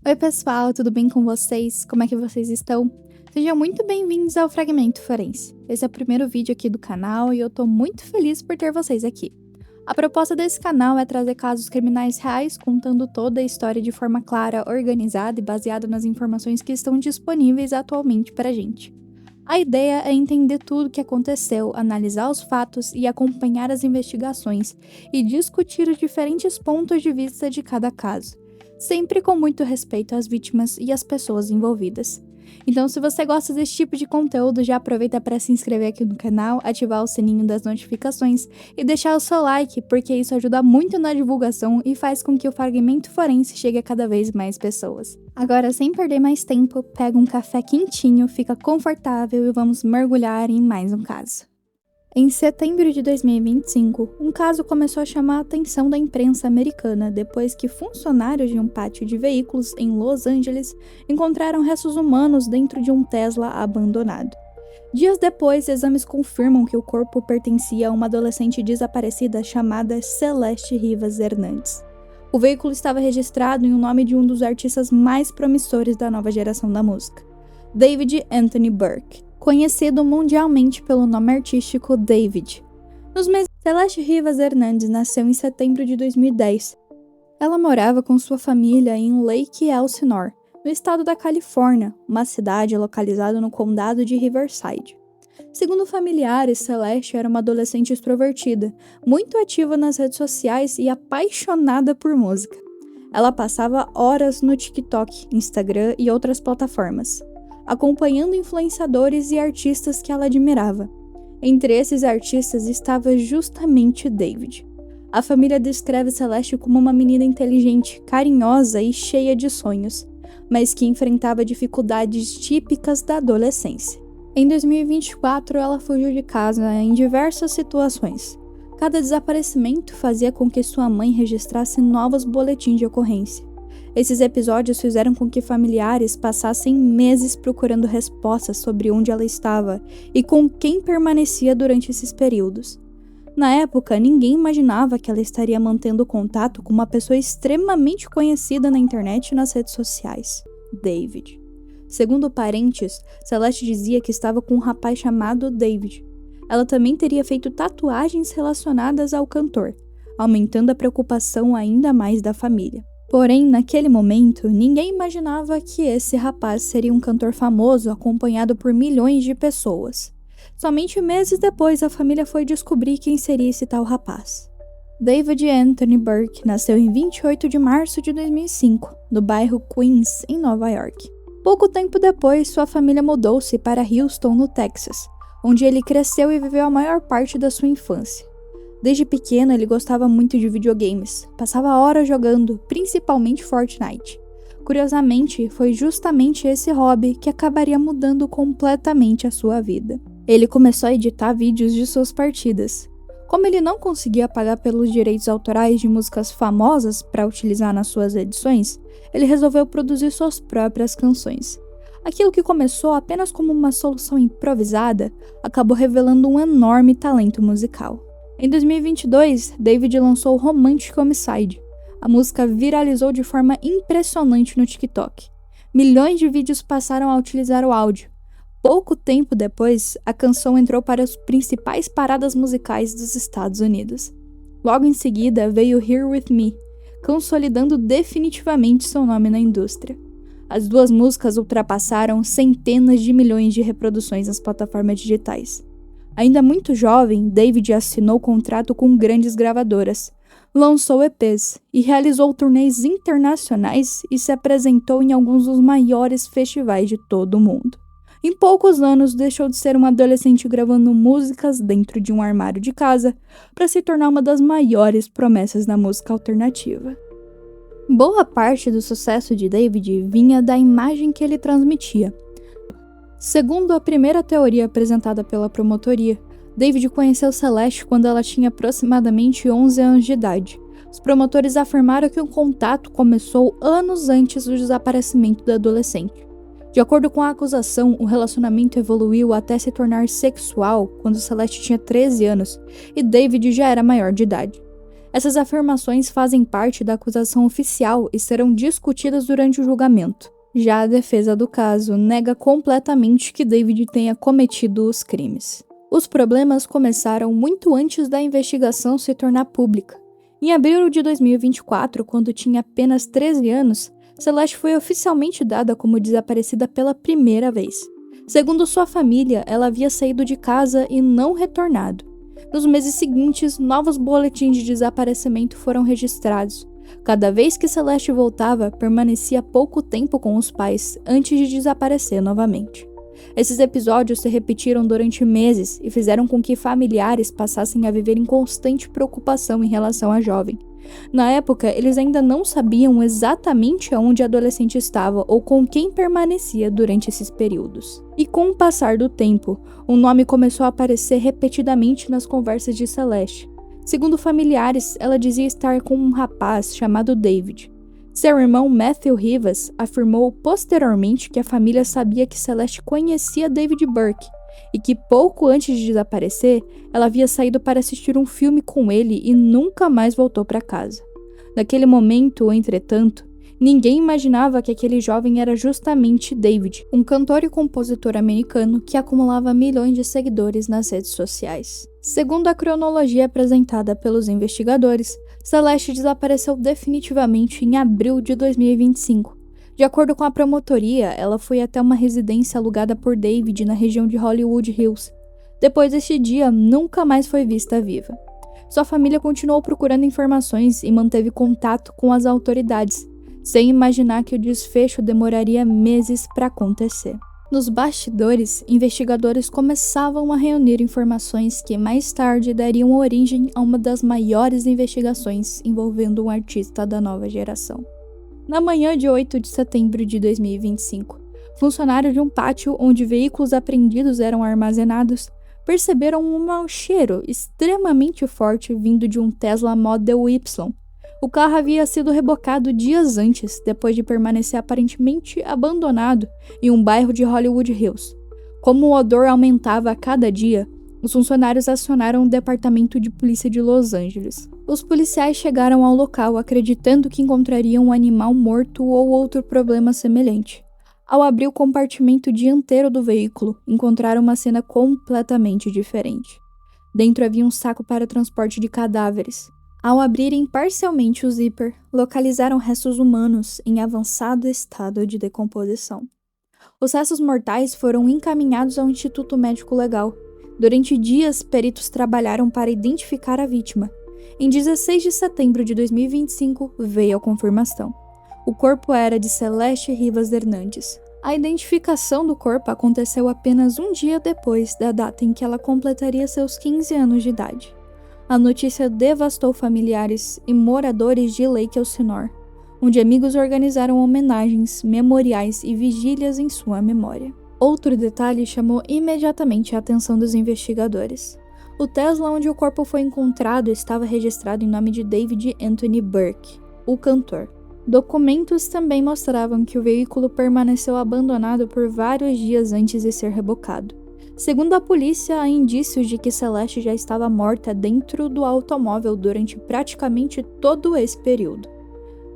Oi pessoal, tudo bem com vocês? Como é que vocês estão? Sejam muito bem-vindos ao Fragmento Forense. Esse é o primeiro vídeo aqui do canal e eu tô muito feliz por ter vocês aqui. A proposta desse canal é trazer casos criminais reais, contando toda a história de forma clara, organizada e baseada nas informações que estão disponíveis atualmente pra gente. A ideia é entender tudo o que aconteceu, analisar os fatos e acompanhar as investigações e discutir os diferentes pontos de vista de cada caso, sempre com muito respeito às vítimas e às pessoas envolvidas. Então, se você gosta desse tipo de conteúdo, já aproveita para se inscrever aqui no canal, ativar o sininho das notificações e deixar o seu like, porque isso ajuda muito na divulgação e faz com que o Fragmento Forense chegue a cada vez mais pessoas. Agora, sem perder mais tempo, pega um café quentinho, fica confortável e vamos mergulhar em mais um caso. Em setembro de 2025, um caso começou a chamar a atenção da imprensa americana depois que funcionários de um pátio de veículos em Los Angeles encontraram restos humanos dentro de um Tesla abandonado. Dias depois, exames confirmam que o corpo pertencia a uma adolescente desaparecida chamada Celeste Rivas Hernandes. O veículo estava registrado em o nome de um dos artistas mais promissores da nova geração da música, David Anthony Burke, conhecido mundialmente pelo nome artístico David. Celeste Rivas Hernandes nasceu em setembro de 2010. Ela morava com sua família em Lake Elsinore, no estado da Califórnia, uma cidade localizada no condado de Riverside. Segundo familiares, Celeste era uma adolescente extrovertida, muito ativa nas redes sociais e apaixonada por música. Ela passava horas no TikTok, Instagram e outras plataformas, acompanhando influenciadores e artistas que ela admirava. Entre esses artistas estava justamente David. A família descreve Celeste como uma menina inteligente, carinhosa e cheia de sonhos, mas que enfrentava dificuldades típicas da adolescência. Em 2024, ela fugiu de casa em diversas situações. Cada desaparecimento fazia com que sua mãe registrasse novos boletins de ocorrência. Esses episódios fizeram com que familiares passassem meses procurando respostas sobre onde ela estava e com quem permanecia durante esses períodos. Na época, ninguém imaginava que ela estaria mantendo contato com uma pessoa extremamente conhecida na internet e nas redes sociais, David. Segundo parentes, Celeste dizia que estava com um rapaz chamado David. Ela também teria feito tatuagens relacionadas ao cantor, aumentando a preocupação ainda mais da família. Porém, naquele momento, ninguém imaginava que esse rapaz seria um cantor famoso acompanhado por milhões de pessoas. Somente meses depois, a família foi descobrir quem seria esse tal rapaz. David Anthony Burke nasceu em 28 de março de 2005, no bairro Queens, em Nova York. Pouco tempo depois, sua família mudou-se para Houston, no Texas, onde ele cresceu e viveu a maior parte da sua infância. Desde pequeno, ele gostava muito de videogames, passava horas jogando, principalmente Fortnite. Curiosamente, foi justamente esse hobby que acabaria mudando completamente a sua vida. Ele começou a editar vídeos de suas partidas. Como ele não conseguia pagar pelos direitos autorais de músicas famosas para utilizar nas suas edições, ele resolveu produzir suas próprias canções. Aquilo que começou apenas como uma solução improvisada, acabou revelando um enorme talento musical. Em 2022, David lançou Romantic Homicide. A música viralizou de forma impressionante no TikTok. Milhões de vídeos passaram a utilizar o áudio. Pouco tempo depois, a canção entrou para as principais paradas musicais dos Estados Unidos. Logo em seguida, veio Here With Me, consolidando definitivamente seu nome na indústria. As duas músicas ultrapassaram centenas de milhões de reproduções nas plataformas digitais. Ainda muito jovem, David assinou contrato com grandes gravadoras, lançou EPs e realizou turnês internacionais e se apresentou em alguns dos maiores festivais de todo o mundo. Em poucos anos, deixou de ser uma adolescente gravando músicas dentro de um armário de casa para se tornar uma das maiores promessas da música alternativa. Boa parte do sucesso de David vinha da imagem que ele transmitia. Segundo a primeira teoria apresentada pela promotoria, David conheceu Celeste quando ela tinha aproximadamente 11 anos de idade. Os promotores afirmaram que o contato começou anos antes do desaparecimento da adolescente. De acordo com a acusação, o relacionamento evoluiu até se tornar sexual quando Celeste tinha 13 anos e David já era maior de idade. Essas afirmações fazem parte da acusação oficial e serão discutidas durante o julgamento. Já a defesa do caso nega completamente que David tenha cometido os crimes. Os problemas começaram muito antes da investigação se tornar pública. Em abril de 2024, quando tinha apenas 13 anos, Celeste foi oficialmente dada como desaparecida pela primeira vez. Segundo sua família, ela havia saído de casa e não retornado. Nos meses seguintes, novos boletins de desaparecimento foram registrados. Cada vez que Celeste voltava, permanecia pouco tempo com os pais antes de desaparecer novamente. Esses episódios se repetiram durante meses e fizeram com que familiares passassem a viver em constante preocupação em relação à jovem. Na época, eles ainda não sabiam exatamente onde a adolescente estava ou com quem permanecia durante esses períodos. E com o passar do tempo, um nome começou a aparecer repetidamente nas conversas de Celeste. Segundo familiares, ela dizia estar com um rapaz chamado David. Seu irmão Matthew Rivas afirmou posteriormente que a família sabia que Celeste conhecia David Burke e que pouco antes de desaparecer, ela havia saído para assistir um filme com ele e nunca mais voltou para casa. Naquele momento, entretanto, ninguém imaginava que aquele jovem era justamente David, um cantor e compositor americano que acumulava milhões de seguidores nas redes sociais. Segundo a cronologia apresentada pelos investigadores, Celeste desapareceu definitivamente em abril de 2025. De acordo com a promotoria, ela foi até uma residência alugada por David na região de Hollywood Hills. Depois deste dia, nunca mais foi vista viva. Sua família continuou procurando informações e manteve contato com as autoridades, sem imaginar que o desfecho demoraria meses para acontecer. Nos bastidores, investigadores começavam a reunir informações que mais tarde dariam origem a uma das maiores investigações envolvendo um artista da nova geração. Na manhã de 8 de setembro de 2025, funcionários de um pátio onde veículos apreendidos eram armazenados perceberam um mau cheiro extremamente forte vindo de um Tesla Model Y. O carro havia sido rebocado dias antes, depois de permanecer aparentemente abandonado em um bairro de Hollywood Hills. Como o odor aumentava a cada dia, os funcionários acionaram o departamento de polícia de Los Angeles. Os policiais chegaram ao local acreditando que encontrariam um animal morto ou outro problema semelhante. Ao abrir o compartimento dianteiro do veículo, encontraram uma cena completamente diferente. Dentro havia um saco para transporte de cadáveres. Ao abrirem parcialmente o zíper, localizaram restos humanos em avançado estado de decomposição. Os restos mortais foram encaminhados ao Instituto Médico Legal. Durante dias, peritos trabalharam para identificar a vítima. Em 16 de setembro de 2025, veio a confirmação. O corpo era de Celeste Rivas Hernandes. A identificação do corpo aconteceu apenas um dia depois da data em que ela completaria seus 15 anos de idade. A notícia devastou familiares e moradores de Lake Elsinore, onde amigos organizaram homenagens, memoriais e vigílias em sua memória. Outro detalhe chamou imediatamente a atenção dos investigadores. O Tesla onde o corpo foi encontrado estava registrado em nome de David Anthony Burke, o cantor. Documentos também mostravam que o veículo permaneceu abandonado por vários dias antes de ser rebocado. Segundo a polícia, há indícios de que Celeste já estava morta dentro do automóvel durante praticamente todo esse período.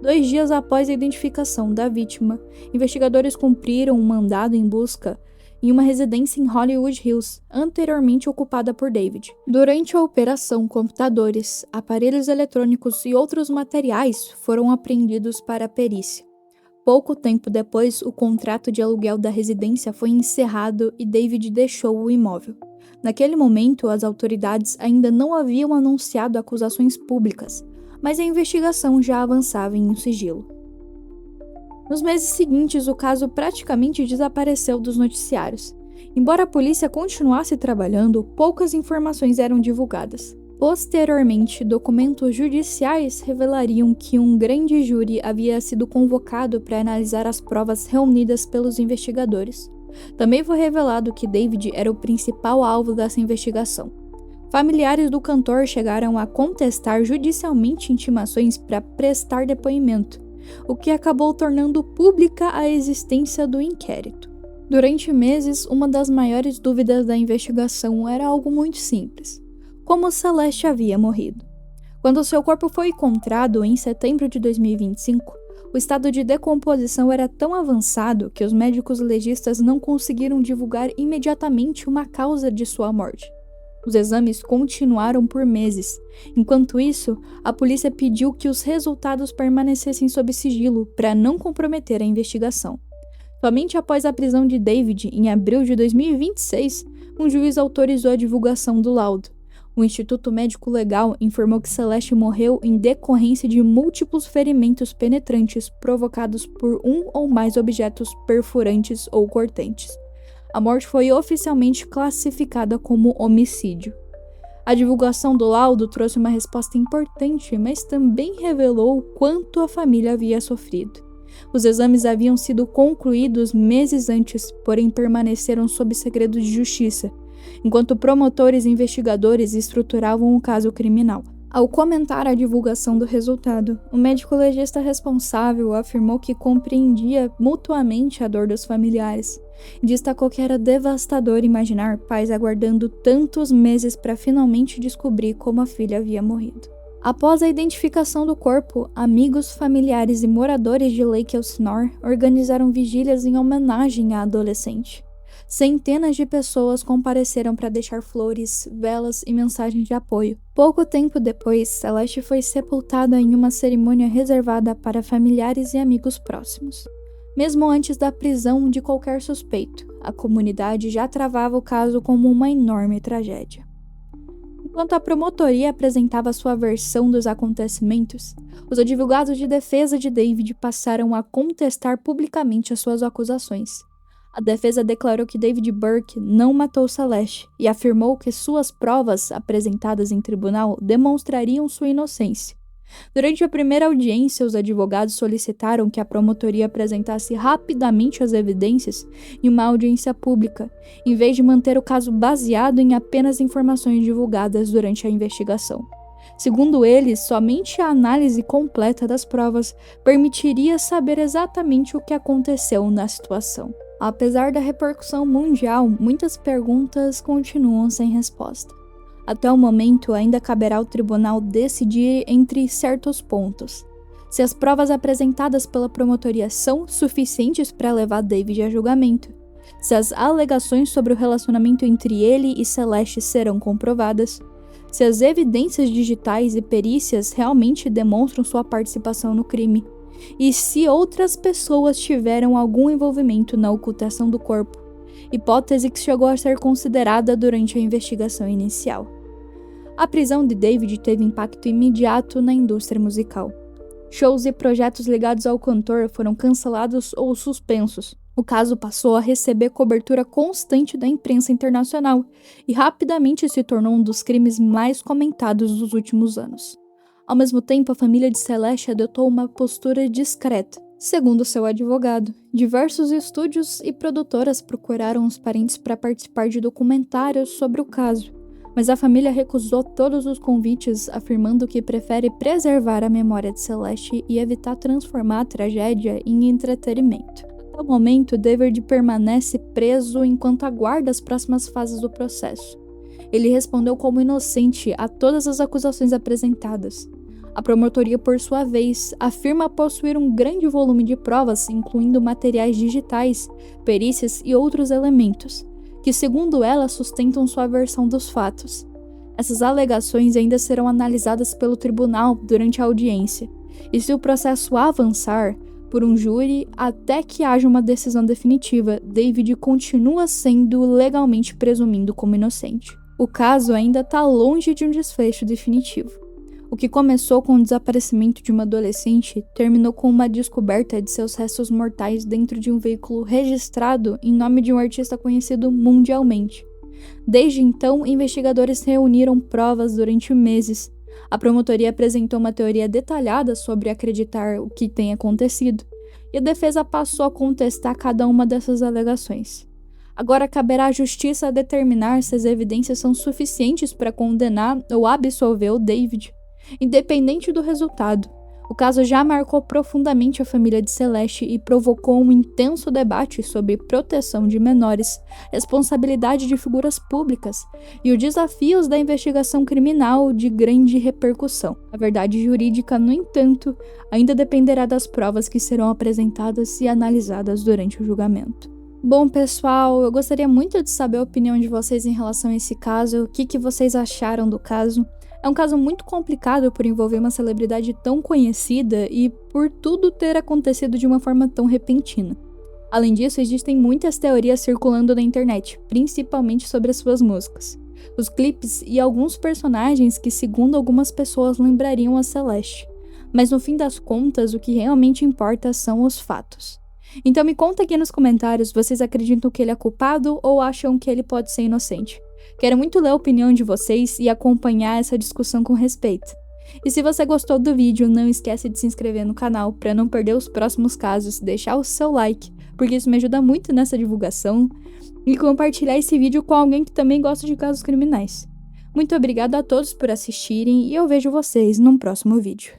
2 dias após a identificação da vítima, investigadores cumpriram um mandado em busca em uma residência em Hollywood Hills, anteriormente ocupada por David. Durante a operação, computadores, aparelhos eletrônicos e outros materiais foram apreendidos para a perícia. Pouco tempo depois, o contrato de aluguel da residência foi encerrado e David deixou o imóvel. Naquele momento, as autoridades ainda não haviam anunciado acusações públicas, mas a investigação já avançava em um sigilo. Nos meses seguintes, o caso praticamente desapareceu dos noticiários. Embora a polícia continuasse trabalhando, poucas informações eram divulgadas. Posteriormente, documentos judiciais revelariam que um grande júri havia sido convocado para analisar as provas reunidas pelos investigadores. Também foi revelado que David era o principal alvo dessa investigação. Familiares do cantor chegaram a contestar judicialmente intimações para prestar depoimento, o que acabou tornando pública a existência do inquérito. Durante meses, uma das maiores dúvidas da investigação era algo muito simples: como Celeste havia morrido. Quando seu corpo foi encontrado em setembro de 2025, o estado de decomposição era tão avançado que os médicos legistas não conseguiram divulgar imediatamente uma causa de sua morte. Os exames continuaram por meses. Enquanto isso, a polícia pediu que os resultados permanecessem sob sigilo para não comprometer a investigação. Somente após a prisão de David, em abril de 2026, um juiz autorizou a divulgação do laudo. O Instituto Médico Legal informou que Celeste morreu em decorrência de múltiplos ferimentos penetrantes provocados por um ou mais objetos perfurantes ou cortantes. A morte foi oficialmente classificada como homicídio. A divulgação do laudo trouxe uma resposta importante, mas também revelou quanto a família havia sofrido. Os exames haviam sido concluídos meses antes, porém permaneceram sob segredo de justiça, enquanto promotores e investigadores estruturavam o caso criminal. Ao comentar a divulgação do resultado, o médico legista responsável afirmou que compreendia mutuamente a dor dos familiares e destacou que era devastador imaginar pais aguardando tantos meses para finalmente descobrir como a filha havia morrido. Após a identificação do corpo, amigos, familiares e moradores de Lake Elsinore organizaram vigílias em homenagem à adolescente. Centenas de pessoas compareceram para deixar flores, velas e mensagens de apoio. Pouco tempo depois, Celeste foi sepultada em uma cerimônia reservada para familiares e amigos próximos. Mesmo antes da prisão de qualquer suspeito, a comunidade já travava o caso como uma enorme tragédia. Enquanto a promotoria apresentava sua versão dos acontecimentos, os advogados de defesa de David passaram a contestar publicamente as suas acusações. A defesa declarou que David Burke não matou Celeste e afirmou que suas provas apresentadas em tribunal demonstrariam sua inocência. Durante a primeira audiência, os advogados solicitaram que a promotoria apresentasse rapidamente as evidências em uma audiência pública, em vez de manter o caso baseado em apenas informações divulgadas durante a investigação. Segundo eles, somente a análise completa das provas permitiria saber exatamente o que aconteceu na situação. Apesar da repercussão mundial, muitas perguntas continuam sem resposta. Até o momento, ainda caberá ao tribunal decidir entre certos pontos. Se as provas apresentadas pela promotoria são suficientes para levar David a julgamento, se as alegações sobre o relacionamento entre ele e Celeste serão comprovadas, se as evidências digitais e perícias realmente demonstram sua participação no crime, e se outras pessoas tiveram algum envolvimento na ocultação do corpo, hipótese que chegou a ser considerada durante a investigação inicial. A prisão de David teve impacto imediato na indústria musical. Shows e projetos ligados ao cantor foram cancelados ou suspensos. O caso passou a receber cobertura constante da imprensa internacional e rapidamente se tornou um dos crimes mais comentados dos últimos anos. Ao mesmo tempo, a família de Celeste adotou uma postura discreta. Segundo seu advogado, diversos estúdios e produtoras procuraram os parentes para participar de documentários sobre o caso, mas a família recusou todos os convites, afirmando que prefere preservar a memória de Celeste e evitar transformar a tragédia em entretenimento. Até o momento, David permanece preso enquanto aguarda as próximas fases do processo. Ele respondeu como inocente a todas as acusações apresentadas. A promotoria, por sua vez, afirma possuir um grande volume de provas, incluindo materiais digitais, perícias e outros elementos, que, segundo ela, sustentam sua versão dos fatos. Essas alegações ainda serão analisadas pelo tribunal durante a audiência, e se o processo avançar por um júri até que haja uma decisão definitiva, David continua sendo legalmente presumido como inocente. O caso ainda está longe de um desfecho definitivo. O que começou com o desaparecimento de uma adolescente terminou com uma descoberta de seus restos mortais dentro de um veículo registrado em nome de um artista conhecido mundialmente. Desde então, investigadores reuniram provas durante meses. A promotoria apresentou uma teoria detalhada sobre acreditar o que tem acontecido, e a defesa passou a contestar cada uma dessas alegações. Agora caberá à justiça determinar se as evidências são suficientes para condenar ou absolver o David. Independente do resultado, O caso já marcou profundamente a família de Celeste e provocou um intenso debate sobre proteção de menores, responsabilidade de figuras públicas e os desafios da investigação criminal de grande repercussão. A verdade jurídica, no entanto, ainda dependerá das provas que serão apresentadas e analisadas durante o julgamento. Bom, pessoal, eu gostaria muito de saber a opinião de vocês em relação a esse caso, o que vocês acharam do caso. É um caso muito complicado por envolver uma celebridade tão conhecida e por tudo ter acontecido de uma forma tão repentina. Além disso, existem muitas teorias circulando na internet, principalmente sobre as suas músicas, os clipes e alguns personagens que, segundo algumas pessoas, lembrariam a Celeste. Mas no fim das contas, o que realmente importa são os fatos. Então me conta aqui nos comentários, vocês acreditam que ele é culpado ou acham que ele pode ser inocente? Quero muito ler a opinião de vocês e acompanhar essa discussão com respeito. E se você gostou do vídeo, não esquece de se inscrever no canal para não perder os próximos casos, deixar o seu like, porque isso me ajuda muito nessa divulgação, e compartilhar esse vídeo com alguém que também gosta de casos criminais. Muito obrigada a todos por assistirem e eu vejo vocês num próximo vídeo.